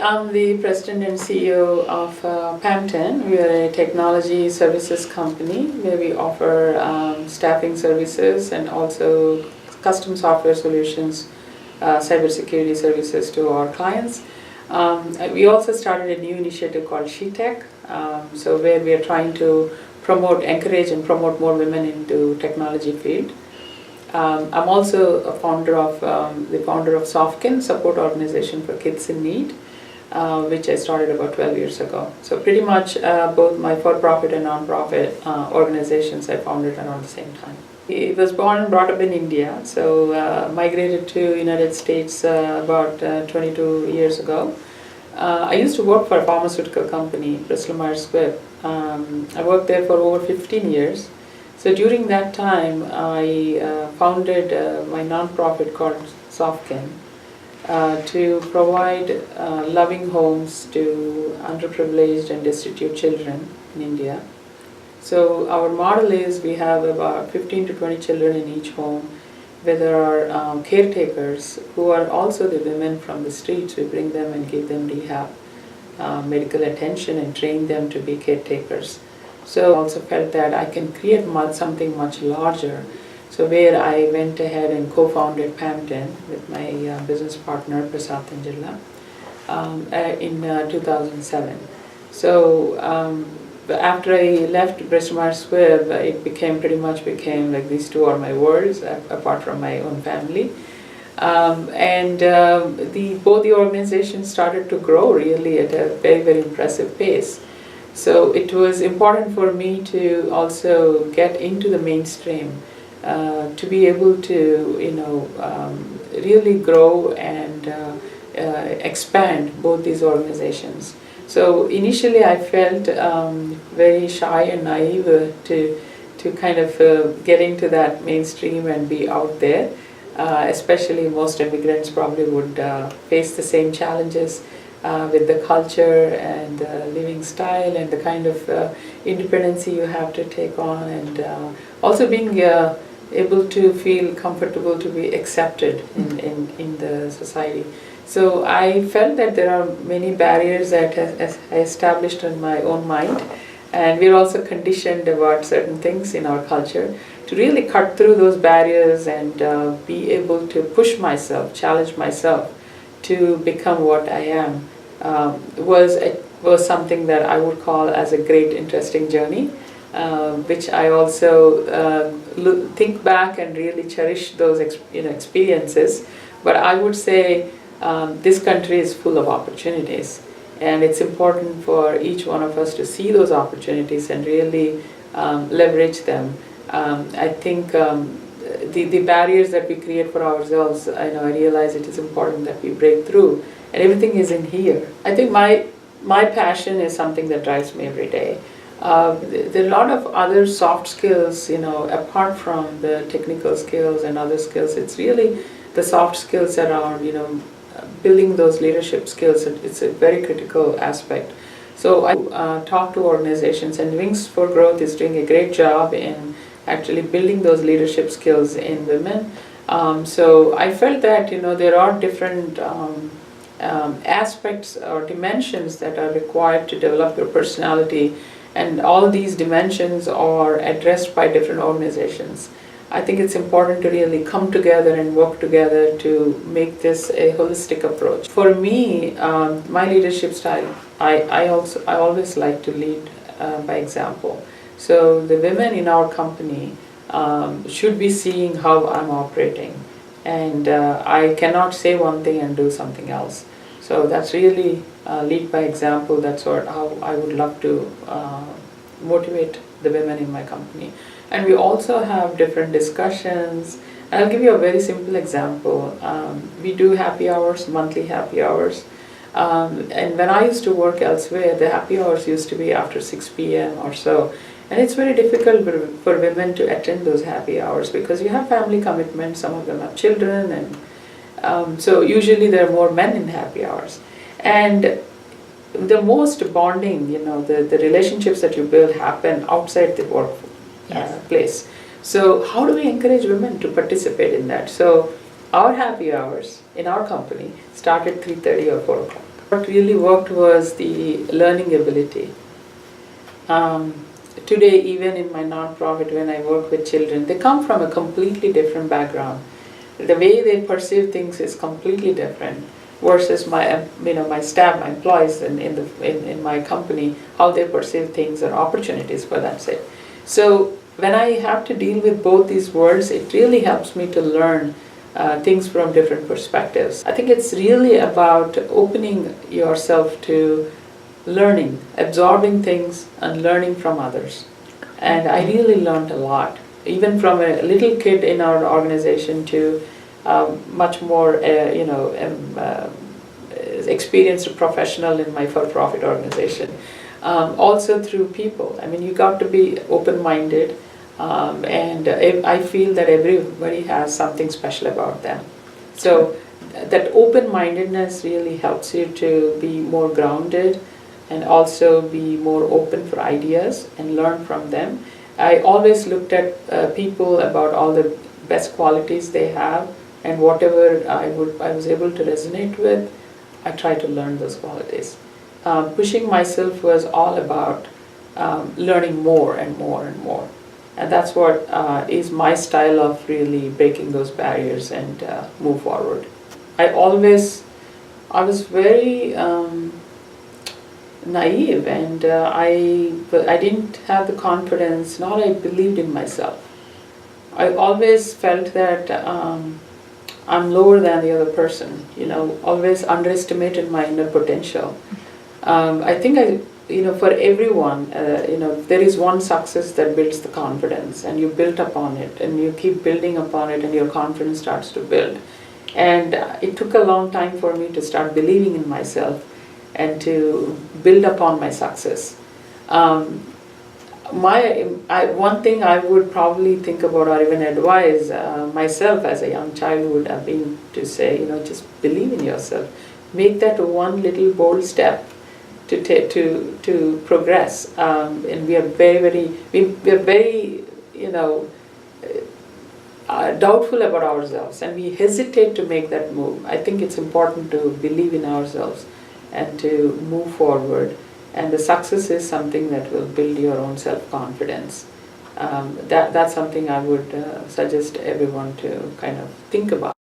I'm the president and CEO of PamTen. We are a technology services company where we offer staffing services and also custom software solutions, cybersecurity services to our clients. We also started a new initiative called SheTek, so where we are trying to encourage and promote more women into technology field. I'm also the founder of SOFKIN, support organization for kids in need, which I started about 12 years ago. So pretty much both my for-profit and non-profit organizations I founded around the same time. I was born and brought up in India, so migrated to United States about 22 years ago. I used to work for a pharmaceutical company, Bristol Myers Squibb. I worked there for over 15 years. So during that time, I founded my nonprofit called SOFKIN to provide loving homes to underprivileged and destitute children in India. So our model is we have about 15 to 20 children in each home, where there are caretakers who are also the women from the streets. We bring them and give them rehab, medical attention, and train them to be caretakers. So I also felt that I can create something much larger. So where I went ahead and co-founded PamTen with my business partner Prasad Tanjilla in 2007. So after I left Bristol Myers Squibb, it pretty much became like these two are my worlds apart from my own family. Both the organizations started to grow really at a very, very impressive pace. So it was important for me to also get into the mainstream, to be able to, really grow and expand both these organizations. So initially I felt very shy and naive to kind of get into that mainstream and be out there. Especially most immigrants probably would face the same challenges with the culture and living style and the kind of independency you have to take on, and also being able to feel comfortable to be accepted in the society. So I felt that there are many barriers that I established in my own mind, and we're also conditioned about certain things in our culture to really cut through those barriers and be able to push myself, challenge myself to become what I am, was something that I would call as a great interesting journey, which I also think back and really cherish those experiences. But I would say this country is full of opportunities, and it's important for each one of us to see those opportunities and really leverage them. I think the barriers that we create for ourselves, I realize it is important that we break through, and everything is in here. I think my passion is something that drives me every day. There are a lot of other soft skills, apart from the technical skills and other skills. It's really the soft skills around, building those leadership skills. It's a very critical aspect. So I talk to organizations, and Wings for Growth is doing a great job in actually building those leadership skills in women. So I felt that there are different aspects or dimensions that are required to develop your personality, and all these dimensions are addressed by different organizations. I think it's important to really come together and work together to make this a holistic approach. For me, my leadership style, I always like to lead by example. So the women in our company should be seeing how I'm operating, and I cannot say one thing and do something else. So that's really lead by example. That's how I would love to motivate the women in my company. And we also have different discussions. I'll give you a very simple example. We do happy hours, monthly happy hours. And when I used to work elsewhere, the happy hours used to be after 6 p.m. or so. And it's very difficult for women to attend those happy hours because you have family commitments, some of them have children, and so usually there are more men in happy hours. And the most bonding, the relationships that you build happen outside the work place. So how do we encourage women to participate in that? So our happy hours in our company start at 3:30 or 4 o'clock. What really worked was the learning ability. Today, even in my nonprofit, when I work with children, they come from a completely different background. The way they perceive things is completely different versus my staff, my employees in my company, how they perceive things or opportunities for that sake. So when I have to deal with both these worlds, it really helps me to learn things from different perspectives. I think it's really about opening yourself to learning, absorbing things and learning from others. And I really learned a lot, even from a little kid in our organization to much more, experienced professional in my for-profit organization. Also through people. I mean, you got to be open-minded, and I feel that everybody has something special about them. So that open-mindedness really helps you to be more grounded and also be more open for ideas and learn from them. I always looked at people about all the best qualities they have, and whatever I was able to resonate with, I try to learn those qualities. Pushing myself was all about learning more and more and more. And that's what is my style of really breaking those barriers and move forward. I was very naive, and I didn't have the confidence, nor I believed in myself. I always felt that I'm lower than the other person, always underestimated my inner potential. I think for everyone, there is one success that builds the confidence, and you build upon it, and you keep building upon it, and your confidence starts to build. And it took a long time for me to start believing in myself and to build upon my success. One thing I would probably think about or even advise myself as a young child would have been to say, just believe in yourself. Make that one little bold step to progress. And we are very, doubtful about ourselves, and we hesitate to make that move. I think it's important to believe in ourselves and to move forward. And the success is something that will build your own self-confidence. That's something I would suggest everyone to kind of think about.